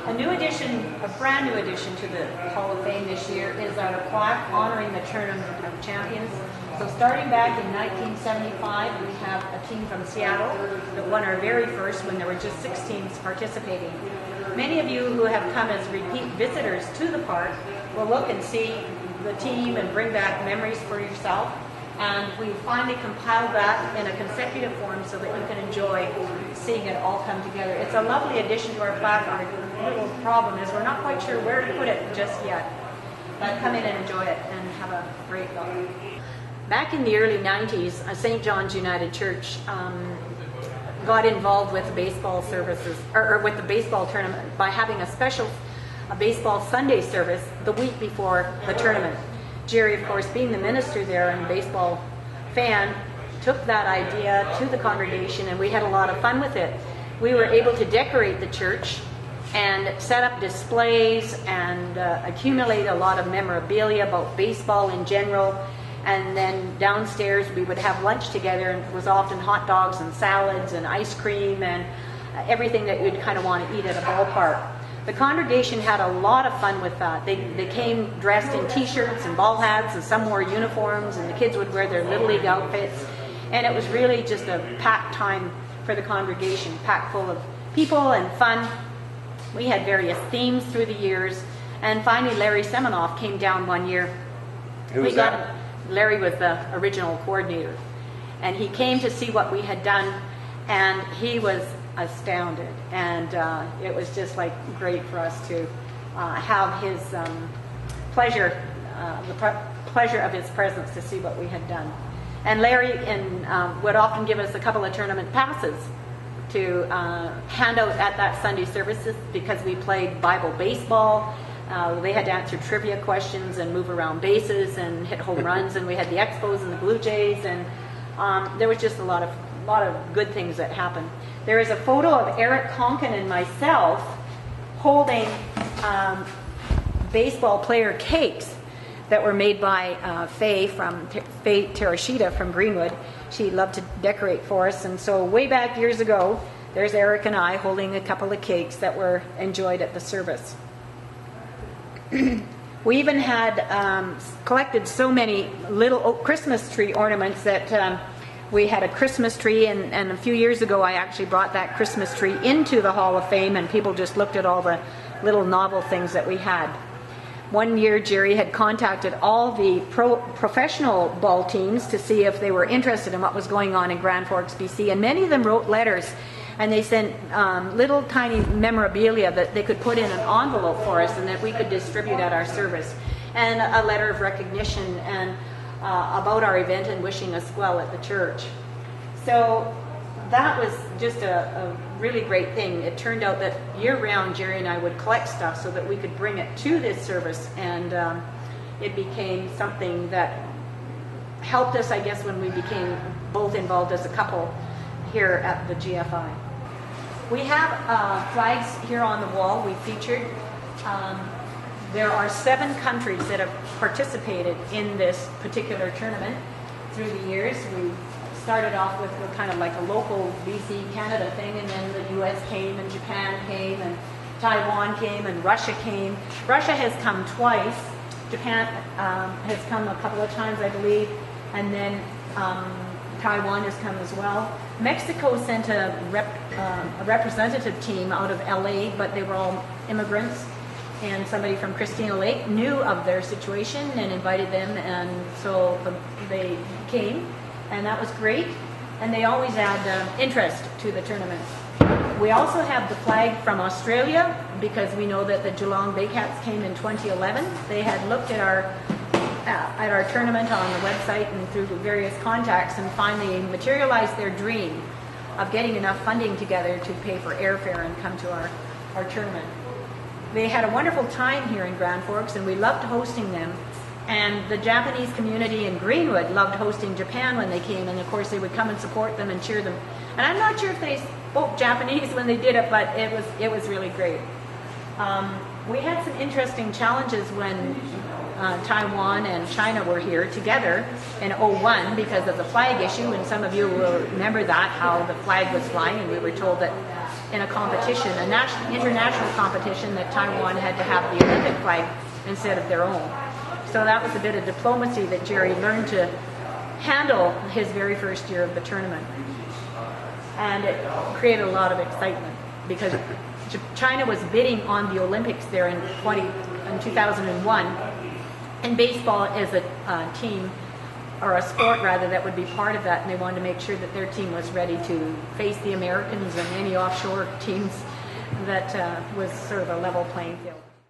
A new addition, a brand new addition to the Hall of Fame this year is our plaque honoring the Tournament of Champions. So starting back in 1975, we have a team from Seattle that won our very first when there were just 6 teams participating. Many of you who have come as repeat visitors to the park will look and see the team and bring back memories for yourself. And we finally compiled that in a consecutive form so that you can enjoy seeing it all come together. It's a lovely addition to our plaque. Our little problem is we're not quite sure where to put it just yet. But come in and enjoy it and have a great look. Back in the early 90s, St. John's United Church got involved with baseball services, or with the baseball tournament by having a baseball Sunday service the week before the tournament. Jerry, of course, being the minister there and baseball fan, took that idea to the congregation, and we had a lot of fun with it. We were able to decorate the church and set up displays and accumulate a lot of memorabilia about baseball in general. And then downstairs we would have lunch together, and it was often hot dogs and salads and ice cream and everything that you'd kind of want to eat at a ballpark. The congregation had a lot of fun with that. They came dressed in t-shirts and ball hats, and some wore uniforms, and the kids would wear their Little League outfits. And it was really just a packed time for the congregation, packed full of people and fun. We had various themes through the years. And finally, Larry Semenoff came down one year. Who was that? Larry was the original coordinator. And he came to see what we had done, and he was astounded. And it was just like great for us to have his pleasure, pleasure of his presence to see what we had done. And Larry would often give us a couple of tournament passes to hand out at that Sunday services because we played Bible baseball. They had to answer trivia questions and move around bases and hit home runs, and we had the Expos and the Blue Jays, and there was just a lot of good things that happened. There is a photo of Eric Conkin and myself holding baseball player cakes that were made by Faye Terashita from Greenwood. She loved to decorate for us, and so way back years ago, there's Eric and I holding a couple of cakes that were enjoyed at the service. We even had collected so many little Christmas tree ornaments that we had a Christmas tree, and a few years ago I actually brought that Christmas tree into the Hall of Fame, and people just looked at all the little novel things that we had. One year Jerry had contacted all the professional ball teams to see if they were interested in what was going on in Grand Forks, BC, and many of them wrote letters. And they sent little tiny memorabilia that they could put in an envelope for us and that we could distribute at our service. And a letter of recognition and about our event and wishing us well at the church. So that was just a really great thing. It turned out that year-round Jerry and I would collect stuff so that we could bring it to this service. And it became something that helped us, I guess, when we became both involved as a couple here at the GFI. We have flags here on the wall we featured. There are 7 countries that have participated in this particular tournament through the years. We started off with kind of like a local BC Canada thing, and then the US came, and Japan came, and Taiwan came, and Russia came. Russia has come twice. Japan has come a couple of times, I believe, and then Taiwan has come as well. Mexico sent a representative team out of LA, but they were all immigrants, and somebody from Christina Lake knew of their situation and invited them, and so they came, and that was great, and they always add interest to the tournament. We also have the flag from Australia because we know that the Geelong Baycats came in 2011. They had looked at our tournament on the website and through various contacts and finally materialized their dream of getting enough funding together to pay for airfare and come to our tournament. They had a wonderful time here in Grand Forks, and we loved hosting them. And the Japanese community in Greenwood loved hosting Japan when they came, and of course they would come and support them and cheer them. And I'm not sure if they spoke Japanese when they did it, but it was really great. We had some interesting challenges when Taiwan and China were here together in 2001 because of the flag issue, and some of you will remember that, how the flag was flying, and we were told that in a competition, a international competition, that Taiwan had to have the Olympic flag instead of their own. So that was a bit of diplomacy that Jerry learned to handle his very first year of the tournament. And it created a lot of excitement because China was bidding on the Olympics there in 2001, and baseball is a team, or a sport rather, that would be part of that, and they wanted to make sure that their team was ready to face the Americans and any offshore teams, that was sort of a level playing field.